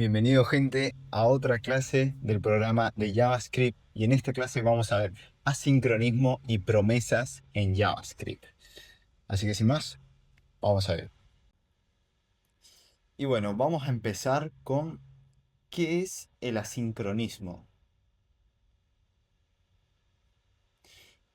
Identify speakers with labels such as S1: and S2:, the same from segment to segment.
S1: Bienvenido gente a otra clase del programa de JavaScript y en esta clase vamos a ver asincronismo y promesas en JavaScript. Así que sin más, vamos a ver. Y bueno, vamos a empezar con ¿qué es el asincronismo?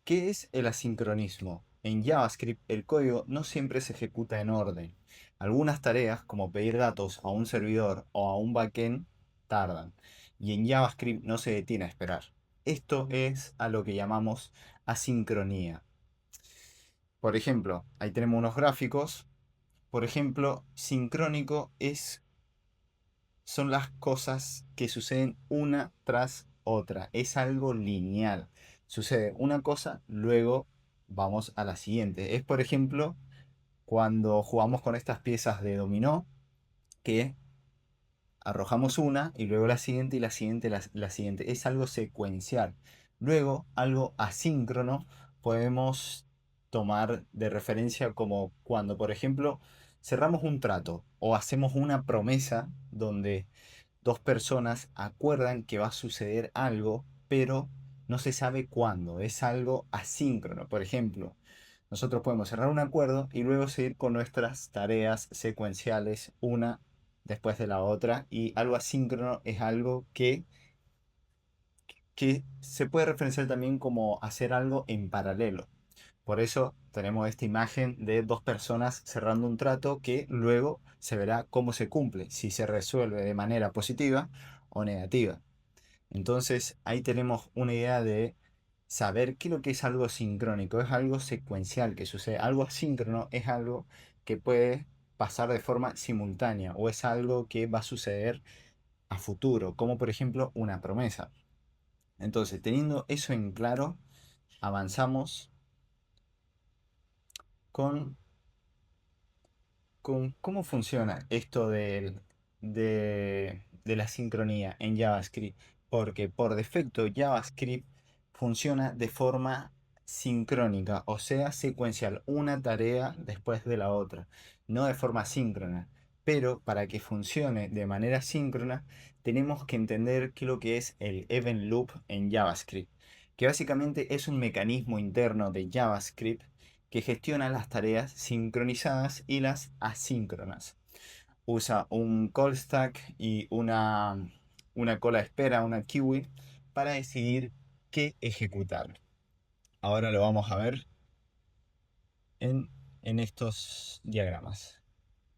S1: ¿Qué es el asincronismo? En JavaScript el código no siempre se ejecuta en orden. Algunas tareas, como pedir datos a un servidor o a un backend, tardan. Y en JavaScript no se detiene a esperar. Esto es a lo que llamamos asincronía. Por ejemplo, ahí tenemos unos gráficos. Por ejemplo, sincrónico son las cosas que suceden una tras otra. Es algo lineal. Sucede una cosa, luego vamos a la siguiente. Es, por ejemplo, cuando jugamos con estas piezas de dominó, que arrojamos una y luego la siguiente y la siguiente, la siguiente. Es algo secuencial. Luego, algo asíncrono, podemos tomar de referencia como cuando, por ejemplo, cerramos un trato o hacemos una promesa donde dos personas acuerdan que va a suceder algo, pero no se sabe cuándo. Es algo asíncrono. Por ejemplo, nosotros podemos cerrar un acuerdo y luego seguir con nuestras tareas secuenciales, una después de la otra. Y algo asíncrono es algo que se puede referenciar también como hacer algo en paralelo. Por eso tenemos esta imagen de dos personas cerrando un trato que luego se verá cómo se cumple, si se resuelve de manera positiva o negativa. Entonces ahí tenemos una idea de saber qué es lo que es algo sincrónico. Es algo secuencial que sucede. Algo asíncrono es algo que puede pasar de forma simultánea o es algo que va a suceder a futuro, como por ejemplo una promesa. Entonces, teniendo eso en claro, avanzamos con cómo funciona esto de la sincronía en JavaScript. Porque por defecto JavaScript funciona de forma sincrónica, o sea, secuencial, una tarea después de la otra, no de forma síncrona. Pero para que funcione de manera síncrona, tenemos que entender qué es lo que es el event loop en JavaScript, que básicamente es un mecanismo interno de JavaScript que gestiona las tareas sincronizadas y las asíncronas. Usa un call stack y una cola de espera, una queue, para decidir qué ejecutar. Ahora lo vamos a ver en, en estos diagramas.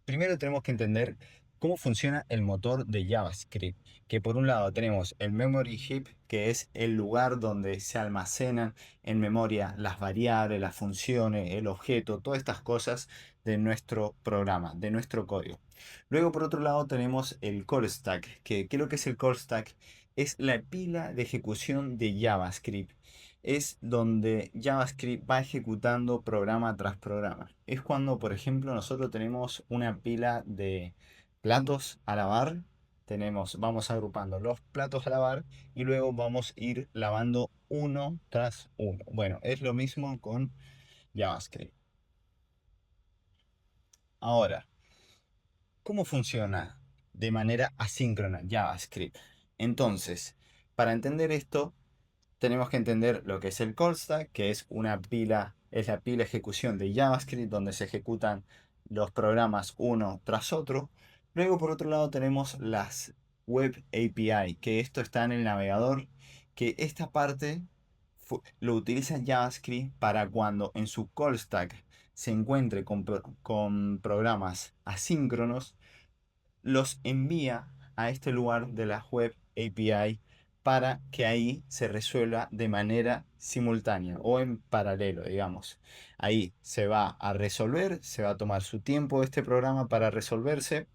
S1: Primero tenemos que entender cómo funciona el motor de JavaScript, que por un lado tenemos el memory heap, que es el lugar donde se almacenan en memoria las variables, las funciones, el objeto, todas estas cosas de nuestro programa, de nuestro código. Luego por otro lado tenemos el call stack, que ¿qué es lo que es el call stack? Es la pila de ejecución de JavaScript. Es donde JavaScript va ejecutando programa tras programa. Es cuando, por ejemplo, nosotros tenemos una pila de platos a lavar. Vamos agrupando los platos a lavar y luego vamos a ir lavando uno tras uno. Bueno, es lo mismo con JavaScript. Ahora, ¿cómo funciona de manera asíncrona JavaScript? Entonces, para entender esto, tenemos que entender lo que es el call stack, que es es la pila de ejecución de JavaScript donde se ejecutan los programas uno tras otro. Luego, por otro lado, tenemos las Web API, que esto está en el navegador, que esta parte lo utiliza JavaScript para cuando en su call stack se encuentre con programas asíncronos, los envía a este lugar de la Web API para que ahí se resuelva de manera simultánea o en paralelo, digamos. Ahí se va a resolver, se va a tomar su tiempo este programa para resolverse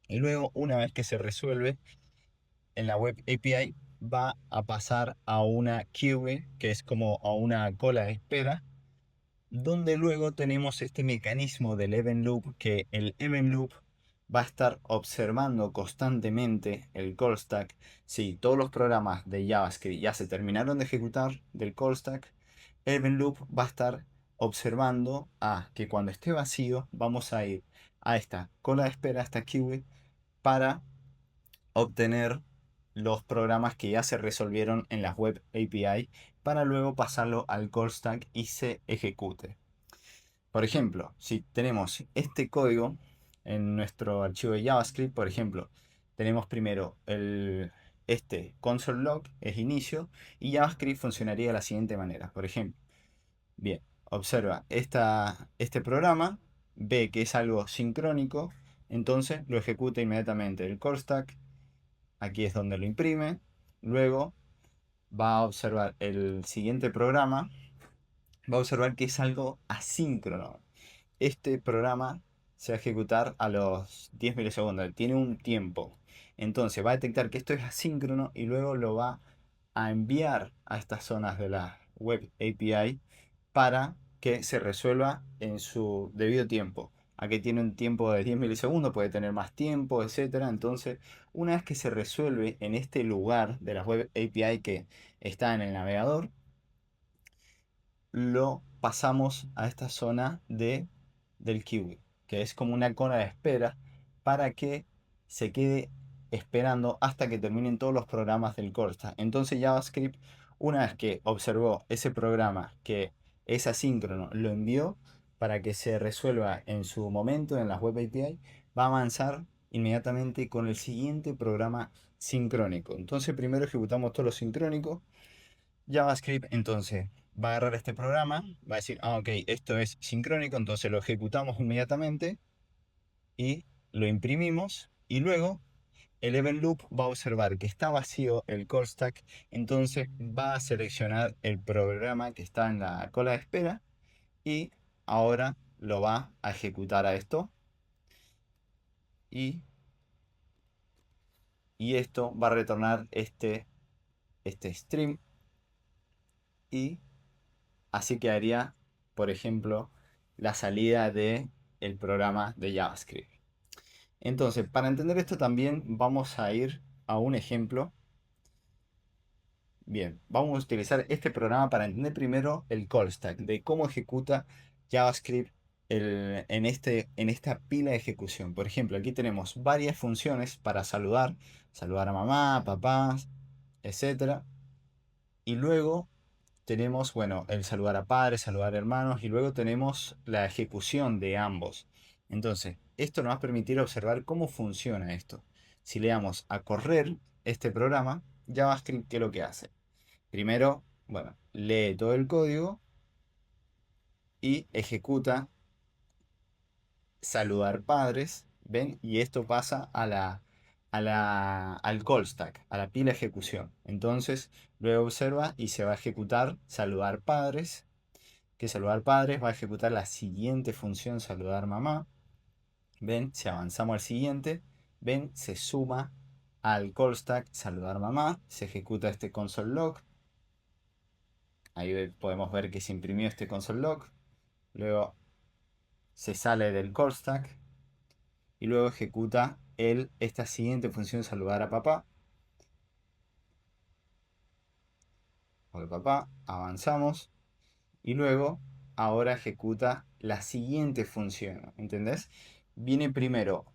S1: y luego una vez que se resuelve en la Web API va a pasar a una queue, que es como a una cola de espera, donde luego tenemos este mecanismo del event loop, que el event loop va a estar observando constantemente el call stack. Si todos los programas de JavaScript ya se terminaron de ejecutar del call stack, el event loop va a estar observando que cuando esté vacío vamos a ir a esta cola de espera, a esta queue, para obtener los programas que ya se resolvieron en las web API para luego pasarlo al call stack y se ejecute. Por ejemplo, si tenemos este código en nuestro archivo de JavaScript, por ejemplo, tenemos primero este console log, es inicio, y JavaScript funcionaría de la siguiente manera. Por ejemplo, bien, observa este programa, ve que es algo sincrónico, entonces lo ejecuta inmediatamente. El call stack, aquí es donde lo imprime, luego va a observar el siguiente programa, va a observar que es algo asíncrono. Este programa se va a ejecutar a los 10 milisegundos, tiene un tiempo. Entonces va a detectar que esto es asíncrono y luego lo va a enviar a estas zonas de la web API para que se resuelva en su debido tiempo. Aquí tiene un tiempo de 10 milisegundos, puede tener más tiempo, etcétera. Entonces, una vez que se resuelve en este lugar de la web API que está en el navegador, lo pasamos a esta zona del kiwi, que es como una cola de espera para que se quede esperando hasta que terminen todos los programas del Corsa. Entonces JavaScript, una vez que observó ese programa que es asíncrono, lo envió para que se resuelva en su momento en las web API, va a avanzar inmediatamente con el siguiente programa sincrónico. Entonces primero ejecutamos todo lo sincrónico. JavaScript entonces va a agarrar este programa, va a decir, ah, ok, esto es sincrónico, entonces lo ejecutamos inmediatamente y lo imprimimos y luego el event loop va a observar que está vacío el call stack, entonces va a seleccionar el programa que está en la cola de espera y ahora lo va a ejecutar a esto y, y esto va a retornar este stream y así quedaría, por ejemplo, la salida de el programa de JavaScript. Entonces, para entender esto también vamos a ir a un ejemplo. Bien, vamos a utilizar este programa para entender primero el call stack, de cómo ejecuta JavaScript en esta pila de ejecución. Por ejemplo, aquí tenemos varias funciones para saludar a mamá, papás, etcétera. Y luego tenemos, bueno, el saludar a padres, saludar a hermanos y luego tenemos la ejecución de ambos. Entonces, esto nos va a permitir observar cómo funciona esto. Si le damos a correr este programa, JavaScript, ¿qué es lo que hace? Primero, bueno, lee todo el código y ejecuta saludar padres, ¿ven? Y esto pasa al call stack, a la pila ejecución. Entonces, luego observa y se va a ejecutar saludar padres, que saludar padres va a ejecutar la siguiente función saludar mamá. ¿Ven? Si avanzamos al siguiente, ¿ven? Se suma al call stack saludar mamá, se ejecuta este console log. Ahí podemos ver que se imprimió este console log. Luego se sale del call stack y luego ejecuta esta siguiente función saludar a papá. O de papá, avanzamos y luego ahora ejecuta la siguiente función, ¿entendés? Viene primero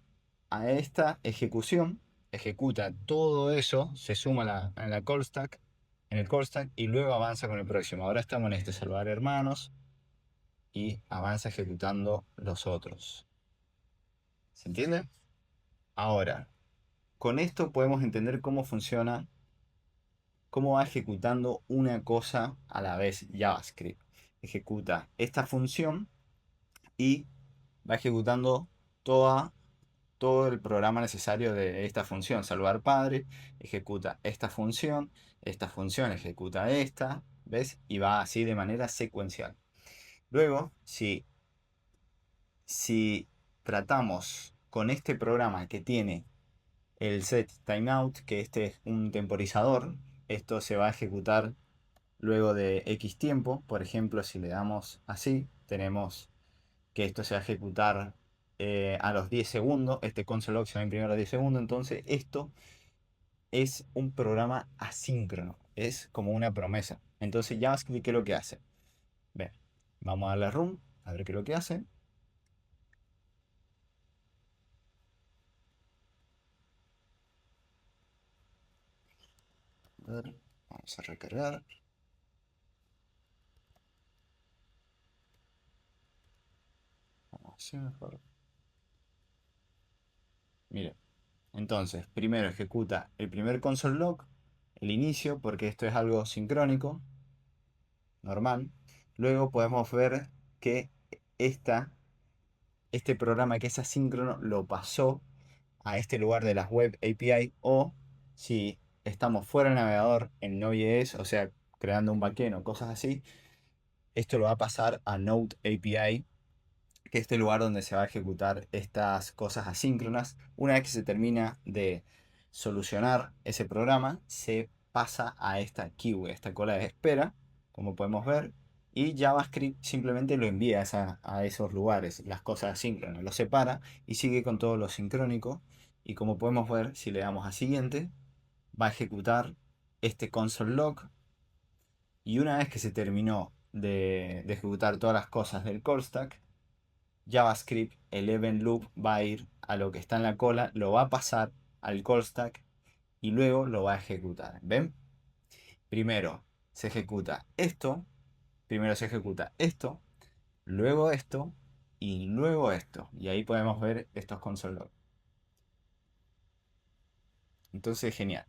S1: a esta ejecución, ejecuta todo eso, se suma en la call stack, en el call stack y luego avanza con el próximo. Ahora estamos en este salvar hermanos y avanza ejecutando los otros. ¿Se entiende? Ahora, con esto podemos entender cómo funciona, cómo va ejecutando una cosa a la vez JavaScript. Ejecuta esta función y va ejecutando todo el programa necesario de esta función. Salvar padre, ejecuta esta función ejecuta esta, ¿ves? Y va así de manera secuencial. Luego, si tratamos con este programa que tiene el set timeout, que este es un temporizador, esto se va a ejecutar luego de X tiempo. Por ejemplo, si le damos así, tenemos que esto se va a ejecutar a los 10 segundos. Este console log se va a imprimir a los 10 segundos. Entonces, esto es un programa asíncrono. Es como una promesa. Entonces, JavaScript, ¿qué es lo que hace? Ven, vamos a darle run, a ver qué es lo que hace. A ver, vamos a recargar. Así mejor. Mira, entonces, primero ejecuta el primer console log, el inicio, porque esto es algo sincrónico, normal. Luego podemos ver que esta, este programa que es asíncrono lo pasó a este lugar de las Web API, o si estamos fuera del navegador en Node.js, o sea, creando un backend o cosas así, esto lo va a pasar a Node API, que es este lugar donde se va a ejecutar estas cosas asíncronas. Una vez que se termina de solucionar ese programa, se pasa a esta queue, esta cola de espera, como podemos ver, y JavaScript simplemente lo envía a esos lugares, las cosas asíncronas, lo separa y sigue con todo lo sincrónico. Y como podemos ver, si le damos a siguiente, va a ejecutar este console log, y una vez que se terminó de ejecutar todas las cosas del call stack, JavaScript, el event loop va a ir a lo que está en la cola, lo va a pasar al call stack y luego lo va a ejecutar. ¿Ven? Primero se ejecuta esto, primero se ejecuta esto, luego esto y luego esto. Y ahí podemos ver estos console log. Entonces, genial.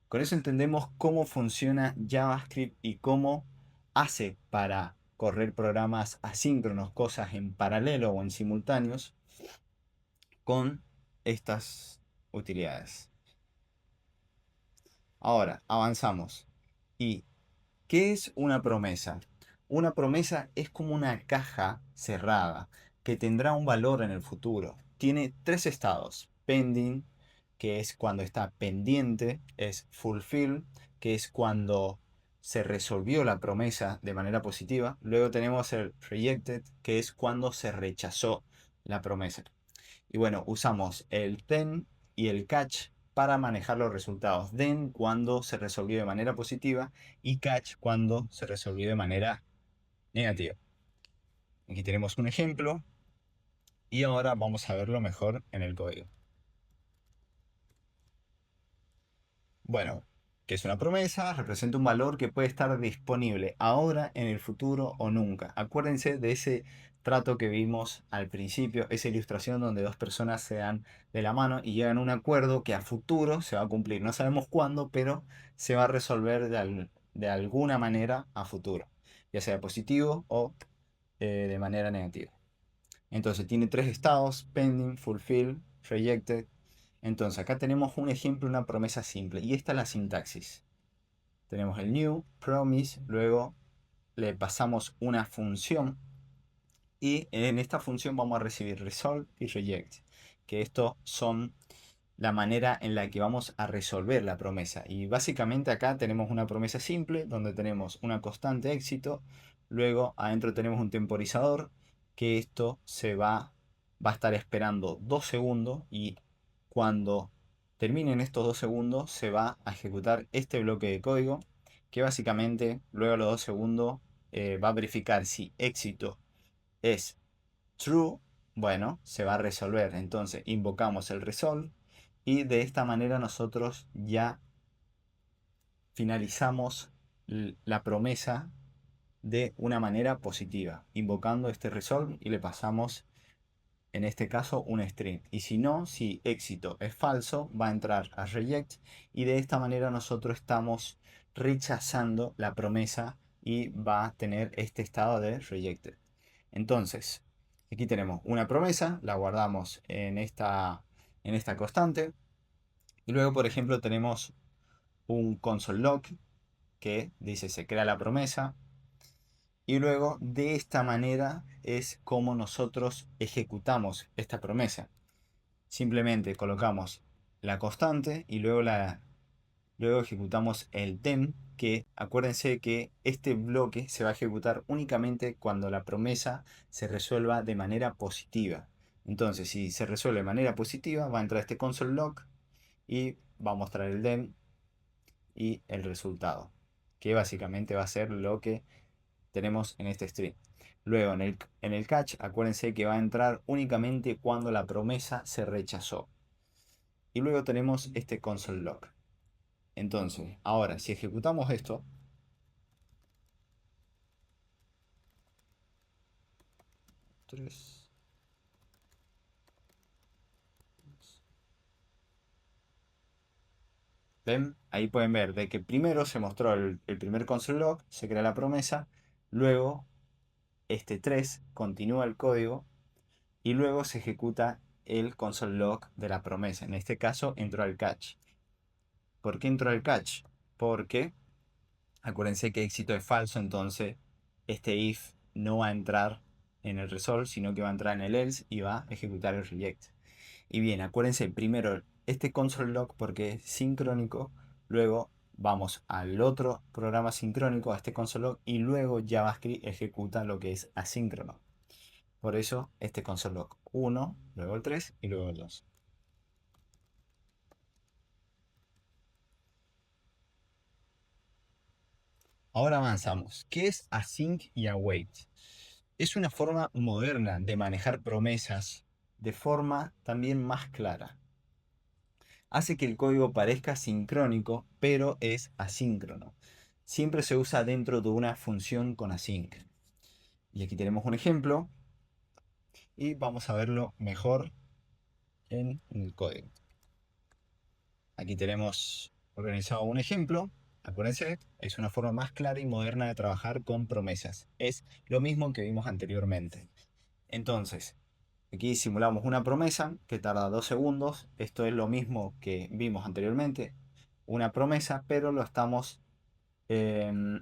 S1: Con eso entendemos cómo funciona JavaScript y cómo hace para correr programas asíncronos, cosas en paralelo o en simultáneos con estas utilidades. Ahora, avanzamos. ¿Y qué es una promesa? Una promesa es como una caja cerrada que tendrá un valor en el futuro. Tiene tres estados: pending, que es cuando está pendiente; es fulfill, que es cuando se resolvió la promesa de manera positiva; luego tenemos el rejected, que es cuando se rechazó la promesa. Y bueno, usamos el then y el catch para manejar los resultados. Then cuando se resolvió de manera positiva y catch cuando se resolvió de manera negativa. Aquí tenemos un ejemplo y ahora vamos a verlo mejor en el código. Bueno, que es una promesa, representa un valor que puede estar disponible ahora, en el futuro o nunca. Acuérdense de ese trato que vimos al principio, esa ilustración donde dos personas se dan de la mano y llegan a un acuerdo que a futuro se va a cumplir. No sabemos cuándo, pero se va a resolver de alguna manera a futuro, ya sea positivo o de manera negativa. Entonces tiene tres estados: pending, fulfill, rejected. Entonces acá tenemos un ejemplo, una promesa simple. Y esta es la sintaxis. Tenemos el new, promise, luego le pasamos una función. Y en esta función vamos a recibir resolve y reject. Que estos son la manera en la que vamos a resolver la promesa. Y básicamente acá tenemos una promesa simple donde tenemos una constante éxito. Luego adentro tenemos un temporizador, que esto va a estar esperando 2 segundos, y cuando terminen estos 2 segundos se va a ejecutar este bloque de código, que básicamente luego de los 2 segundos va a verificar si éxito es true. Bueno, se va a resolver. Entonces invocamos el resolve y de esta manera nosotros ya finalizamos la promesa de una manera positiva, invocando este resolve, y le pasamos en este caso un string. Y si no, si éxito es falso, va a entrar a reject, y de esta manera nosotros estamos rechazando la promesa y va a tener este estado de rejected. Entonces, aquí tenemos una promesa, la guardamos en esta constante, y luego, por ejemplo, tenemos un console log que dice se crea la promesa, y luego de esta manera es como nosotros ejecutamos esta promesa. Simplemente colocamos la constante y luego ejecutamos el then, que acuérdense que este bloque se va a ejecutar únicamente cuando la promesa se resuelva de manera positiva. Entonces, si se resuelve de manera positiva, va a entrar este console log y va a mostrar el then y el resultado, que básicamente va a ser lo que tenemos en este string. Luego en el catch, acuérdense que va a entrar únicamente cuando la promesa se rechazó. Y luego tenemos este console log. Entonces, ahora, si ejecutamos esto, tres, ¿ven? Ahí pueden ver de que primero se mostró el primer console log, se crea la promesa, luego este 3 continúa el código y luego se ejecuta el console log de la promesa. En este caso entró al catch. ¿Por qué entró al catch? Porque acuérdense que éxito es falso, entonces este if no va a entrar en el resolve, sino que va a entrar en el else y va a ejecutar el reject. Y bien, acuérdense primero este console log porque es sincrónico, luego vamos al otro programa sincrónico, a este console log, y luego JavaScript ejecuta lo que es asíncrono. Por eso este console log 1, luego el 3 y luego el 2. Ahora avanzamos. ¿Qué es async y await? Es una forma moderna de manejar promesas de forma también más clara. Hace que el código parezca sincrónico, pero es asíncrono. Siempre se usa dentro de una función con async. Y aquí tenemos un ejemplo y vamos a verlo mejor en el código. Aquí tenemos organizado un ejemplo. Acuérdense, es una forma más clara y moderna de trabajar con promesas. Es lo mismo que vimos anteriormente. Entonces, aquí simulamos una promesa que tarda 2 segundos. Esto es lo mismo que vimos anteriormente. Una promesa, pero lo estamos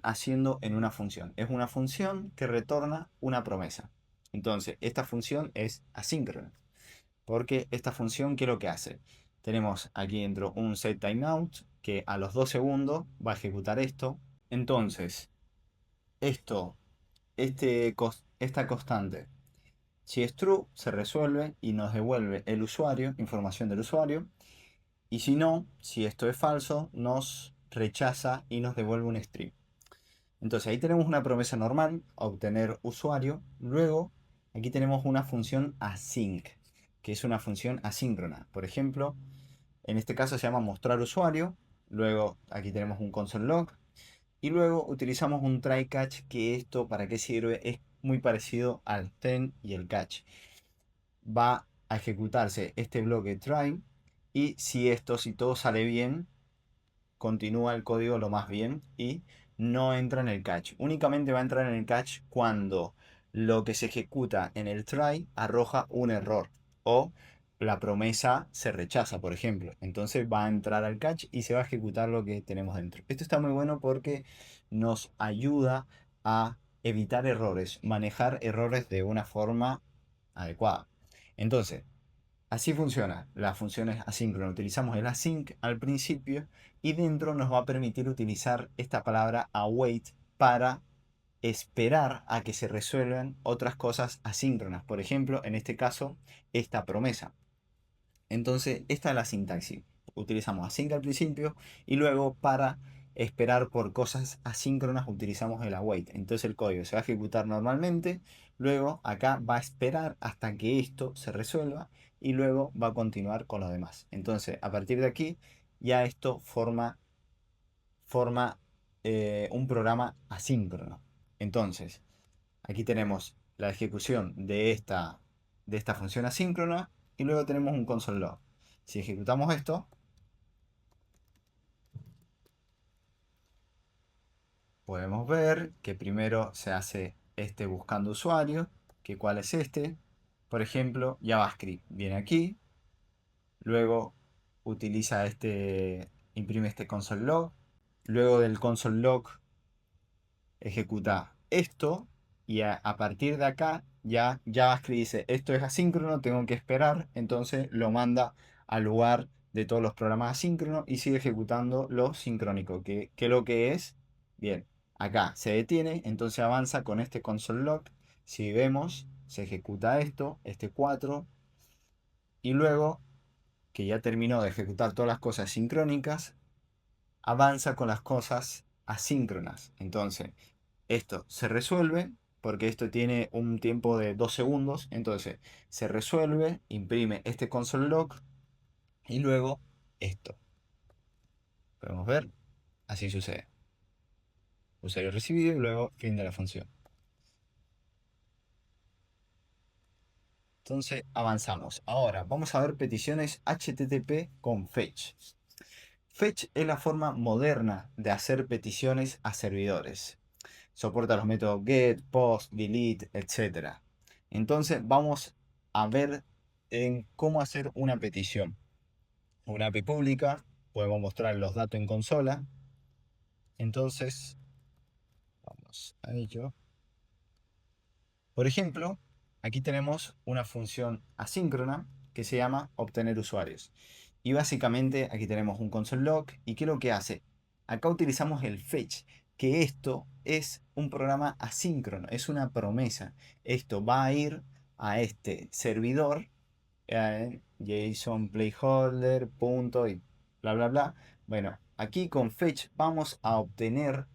S1: haciendo en una función. Es una función que retorna una promesa. Entonces, esta función es asíncrona. Porque esta función, ¿qué es lo que hace? Tenemos aquí dentro un setTimeout que a los 2 segundos va a ejecutar esto. Entonces, esto, esta constante, si es true, se resuelve y nos devuelve el usuario, información del usuario. Y si no, si esto es falso, nos rechaza y nos devuelve un string. Entonces ahí tenemos una promesa normal, obtener usuario. Luego, aquí tenemos una función async, que es una función asíncrona. Por ejemplo, en este caso se llama mostrar usuario. Luego aquí tenemos un console log. Y luego utilizamos un try catch, que esto para qué sirve es muy parecido al ten y el catch. Va a ejecutarse este bloque try y si todo sale bien, continúa el código lo más bien y no entra en el catch. Únicamente va a entrar en el catch cuando lo que se ejecuta en el try arroja un error o la promesa se rechaza, por ejemplo. Entonces va a entrar al catch y se va a ejecutar lo que tenemos dentro. Esto está muy bueno porque nos ayuda a evitar errores, manejar errores de una forma adecuada. Entonces, así funciona. Las funciones asíncronas. Utilizamos el async al principio y dentro nos va a permitir utilizar esta palabra await para esperar a que se resuelvan otras cosas asíncronas. Por ejemplo, en este caso, esta promesa. Entonces, esta es la sintaxis. Utilizamos async al principio y luego para esperar por cosas asíncronas utilizamos el await. Entonces el código se va a ejecutar normalmente, luego acá va a esperar hasta que esto se resuelva y luego va a continuar con lo demás. Entonces, a partir de aquí, ya esto forma un programa asíncrono. Entonces, aquí tenemos la ejecución de esta función asíncrona y luego tenemos un console log. Si ejecutamos esto, podemos ver que primero se hace este buscando usuario, que cuál es este. Por ejemplo, JavaScript viene aquí, luego utiliza imprime este console log, luego del console log ejecuta esto y a partir de acá ya JavaScript dice esto es asíncrono, tengo que esperar, entonces lo manda al lugar de todos los programas asíncronos y sigue ejecutando lo sincrónico, que lo que es, bien, acá se detiene, entonces avanza con este console log, si vemos, se ejecuta esto, este 4 y luego que ya terminó de ejecutar todas las cosas sincrónicas, avanza con las cosas asíncronas. Entonces, esto se resuelve porque esto tiene un tiempo de 2 segundos. Entonces, se resuelve, imprime este console log y luego esto. Podemos podemos ver, así sucede. Usuario recibido y luego fin de la función. Entonces avanzamos. Ahora vamos a ver peticiones HTTP con fetch. Fetch es la forma moderna de hacer peticiones a servidores. Soporta los métodos get, post, delete, etc. Entonces vamos a ver en cómo hacer una petición. Una API pública, podemos mostrar los datos en consola. Entonces, vamos a ello. Por ejemplo, aquí tenemos una función asíncrona que se llama obtener usuarios. Y básicamente aquí tenemos un console log. ¿Y qué es lo que hace? Acá utilizamos el fetch, que esto es un programa asíncrono, es una promesa. Esto va a ir a este servidor, JSON placeholder, punto y bla bla bla. Bueno, aquí con fetch vamos a obtener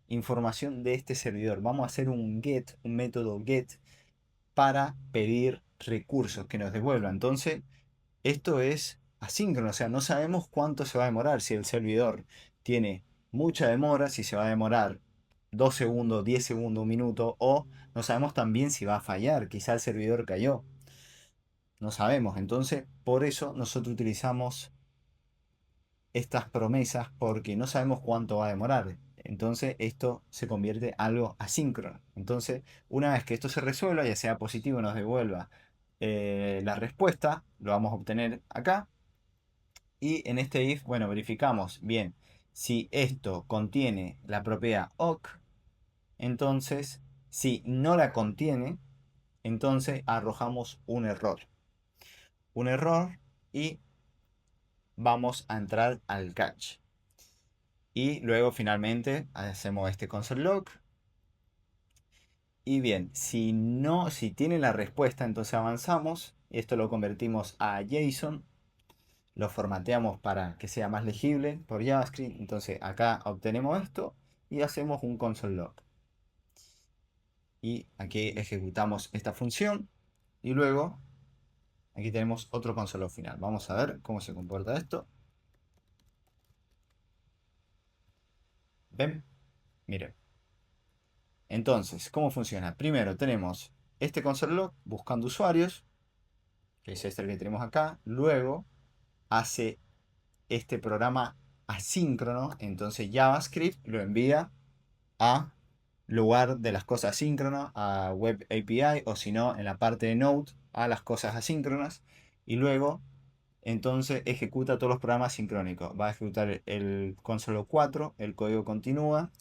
S1: información de este servidor. Vamos a hacer un get, un método get para pedir recursos que nos devuelvan. Entonces, esto es asíncrono, o sea, no sabemos cuánto se va a demorar. Si el servidor tiene mucha demora, si se va a demorar 2 segundos, 10 segundos, un minuto, o no sabemos también si va a fallar, quizá el servidor cayó. No sabemos. Entonces, por eso nosotros utilizamos estas promesas porque no sabemos cuánto va a demorar. Entonces esto se convierte en algo asíncrono. Entonces, una vez que esto se resuelva, ya sea positivo, nos devuelva la respuesta, lo vamos a obtener acá. Y en este if, bueno, verificamos bien si esto contiene la propiedad awk. Entonces, si no la contiene, entonces arrojamos un error. Un error y vamos a entrar al catch. Y luego finalmente hacemos este console log. Y bien, si tiene la respuesta, entonces avanzamos. Esto lo convertimos a JSON. Lo formateamos para que sea más legible por JavaScript. Entonces acá obtenemos esto y hacemos un console log. Y aquí ejecutamos esta función. Y luego aquí tenemos otro console log final. Vamos a ver cómo se comporta esto. ¿Ven? Miren. Entonces, ¿cómo funciona? Primero tenemos este console log buscando usuarios, que es este que tenemos acá. Luego hace este programa asíncrono, entonces JavaScript lo envía a lugar de las cosas asíncronas, a Web API, o si no, en la parte de Node, a las cosas asíncronas. Y luego, entonces, ejecuta todos los programas sincrónicos. Va a ejecutar el console 4, el código continúa,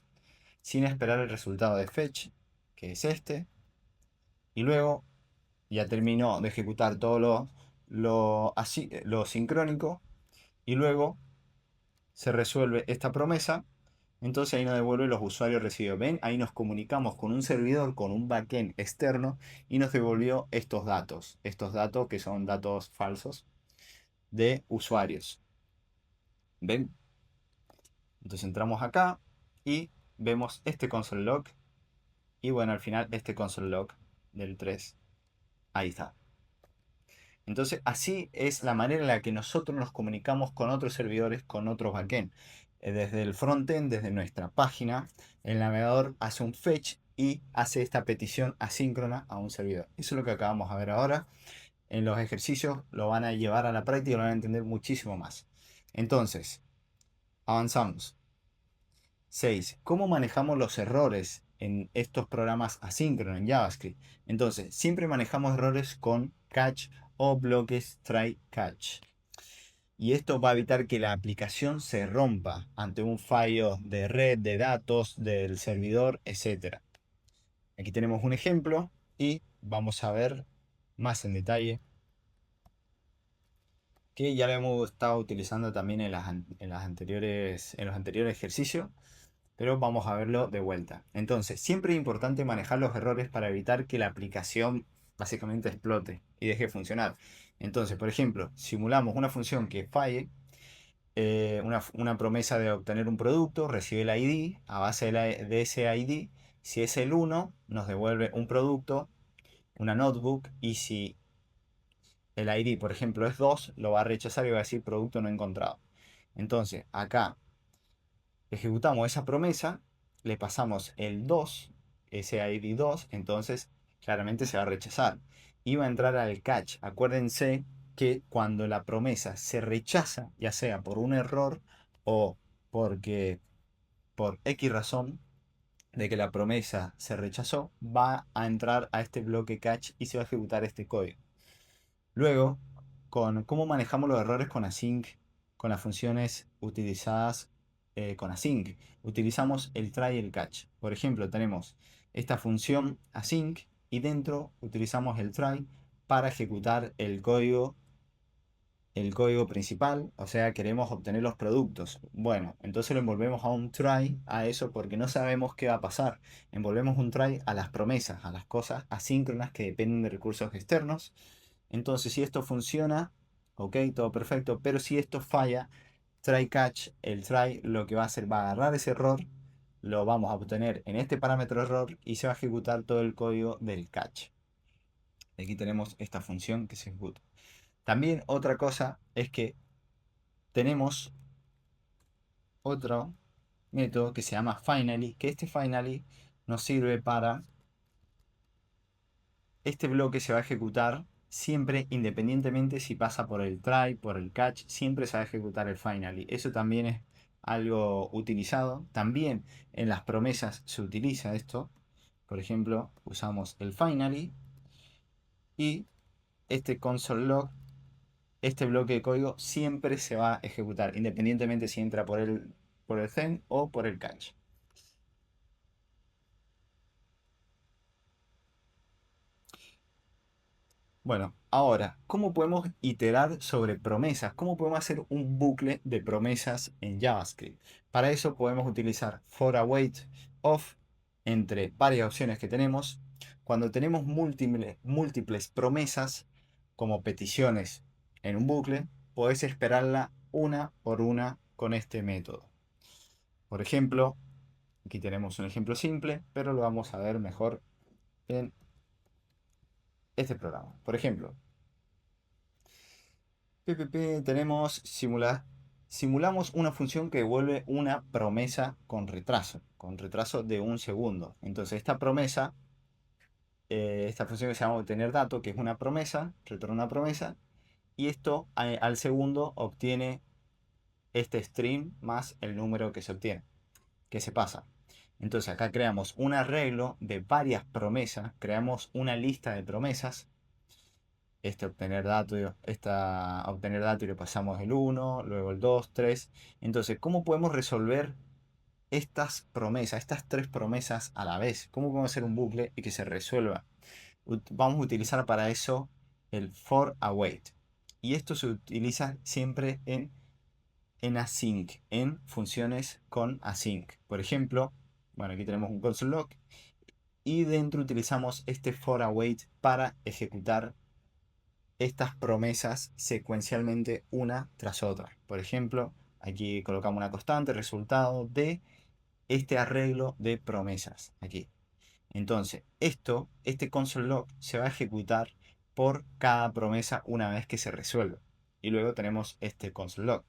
S1: sin esperar el resultado de fetch, que es este. Y luego ya terminó de ejecutar todo lo sincrónico. Y luego se resuelve esta promesa. Entonces ahí nos devuelve los usuarios recibidos. ¿Ven? Ahí nos comunicamos con un servidor, con un backend externo y nos devolvió estos datos. Estos datos que son datos falsos de usuarios. ¿Ven? Entonces entramos acá y vemos este console log. Y bueno, al final este console log del 3. Ahí está. Entonces, así es la manera en la que nosotros nos comunicamos con otros servidores, con otros backend. Desde el frontend, desde nuestra página, el navegador hace un fetch y hace esta petición asíncrona a un servidor. Eso es lo que acabamos de ver ahora. En los ejercicios lo van a llevar a la práctica y lo van a entender muchísimo más. Entonces, avanzamos. 6. ¿Cómo manejamos los errores en estos programas asíncronos en JavaScript? Entonces, siempre manejamos errores con catch o bloques try catch. Y esto va a evitar que la aplicación se rompa ante un fallo de red, de datos, del servidor, etc. Aquí tenemos un ejemplo y vamos a ver más en detalle que ya lo hemos estado utilizando también en en los anteriores ejercicios, pero vamos a verlo de vuelta. Entonces, siempre es importante manejar los errores para evitar que la aplicación básicamente explote y deje de funcionar. Entonces, por ejemplo, simulamos una función que falle, una promesa de obtener un producto, recibe el ID, a base de ese ID, si es el 1, nos devuelve un producto, una notebook, y si el ID, por ejemplo, es 2, lo va a rechazar y va a decir producto no encontrado. Entonces, acá ejecutamos esa promesa, le pasamos el 2, ese ID 2, entonces claramente se va a rechazar. Y va a entrar al catch. Acuérdense que cuando la promesa se rechaza, ya sea por un error o porque por X razón de que la promesa se rechazó, va a entrar a este bloque catch y se va a ejecutar este código. Luego, con cómo manejamos los errores con async, con las funciones utilizadas con async, utilizamos el try y el catch. Por ejemplo, tenemos esta función async y dentro utilizamos el try para ejecutar el código principal, o sea, queremos obtener los productos. Bueno, entonces lo envolvemos a un try a eso porque no sabemos qué va a pasar. Envolvemos un try a las promesas, a las cosas asíncronas que dependen de recursos externos. Entonces, si esto funciona, ok, todo perfecto, pero si esto falla, try catch, el try lo que va a hacer va a agarrar ese error, lo vamos a obtener en este parámetro error y se va a ejecutar todo el código del catch. Aquí tenemos esta función que se ejecuta. También otra cosa es que tenemos otro método que se llama finally, que este finally nos sirve para este bloque se va a ejecutar siempre independientemente si pasa por el try, por el catch, siempre se va a ejecutar el finally. Eso también es algo utilizado. También en las promesas se utiliza esto. Por ejemplo, usamos el finally y este console log, este bloque de código siempre se va a ejecutar independientemente si entra por el then o por el catch. Bueno, ahora, ¿cómo podemos iterar sobre promesas? ¿Cómo podemos hacer un bucle de promesas en JavaScript? Para eso podemos utilizar for await of entre varias opciones que tenemos. Cuando tenemos múltiples promesas como peticiones en un bucle, podés esperarla una por una con este método. Por ejemplo, aquí tenemos un ejemplo simple, pero lo vamos a ver mejor en este programa. Por ejemplo, tenemos simulamos una función que devuelve una promesa con retraso de un segundo. Entonces esta promesa, esta función que se llama obtener dato, que es una promesa, retorna una promesa, y esto al segundo obtiene este string más el número que se obtiene, que se pasa. Entonces acá creamos un arreglo de varias promesas, creamos una lista de promesas obtener datos, obtener datos y le pasamos el 1, luego el 2, 3. Entonces, ¿cómo podemos resolver estas promesas, estas tres promesas a la vez? ¿Cómo podemos hacer un bucle y que se resuelva? Vamos a utilizar para eso el for await. Y esto se utiliza siempre en async, en funciones con async. Por ejemplo, bueno, aquí tenemos un console log y dentro utilizamos este for await para ejecutar estas promesas secuencialmente una tras otra. Por ejemplo, aquí colocamos una constante, resultado de este arreglo de promesas. Aquí. Entonces, este console log se va a ejecutar por cada promesa una vez que se resuelve. Y luego tenemos este console log.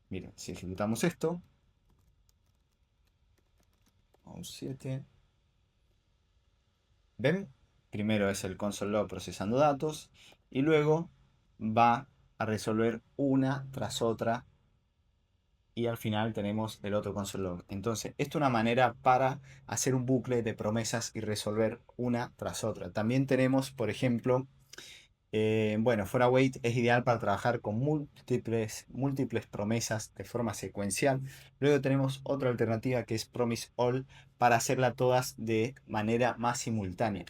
S1: Miren, si ejecutamos esto, 7. ¿Ven? Primero es el console log procesando datos y luego va a resolver una tras otra y al final tenemos el otro console log. Entonces, esto es una manera para hacer un bucle de promesas y resolver una tras otra. También tenemos, por ejemplo, bueno, for await es ideal para trabajar con múltiples promesas de forma secuencial. Luego tenemos otra alternativa que es promise all para hacerla todas de manera más simultánea.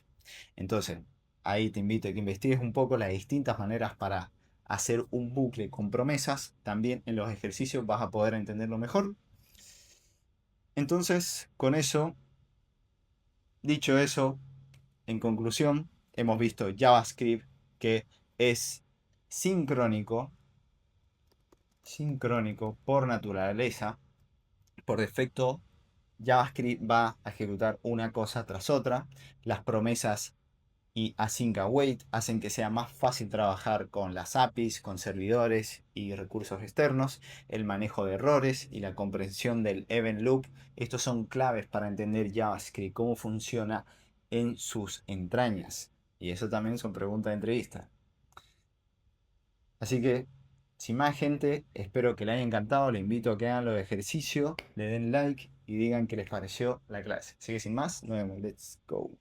S1: Entonces, ahí te invito a que investigues un poco las distintas maneras para hacer un bucle con promesas. También en los ejercicios vas a poder entenderlo mejor. Entonces, con eso, dicho eso, en conclusión, hemos visto JavaScript que es sincrónico, sincrónico por naturaleza. Por defecto, JavaScript va a ejecutar una cosa tras otra. Las promesas y async await hacen que sea más fácil trabajar con las APIs, con servidores y recursos externos, el manejo de errores y la comprensión del event loop. Estos son claves para entender JavaScript, cómo funciona en sus entrañas. Y eso también son preguntas de entrevista. Así que, sin más gente, espero que les haya encantado. Les invito a que hagan los ejercicios, le den like y digan qué les pareció la clase. Así que sin más, nos vemos. Let's go.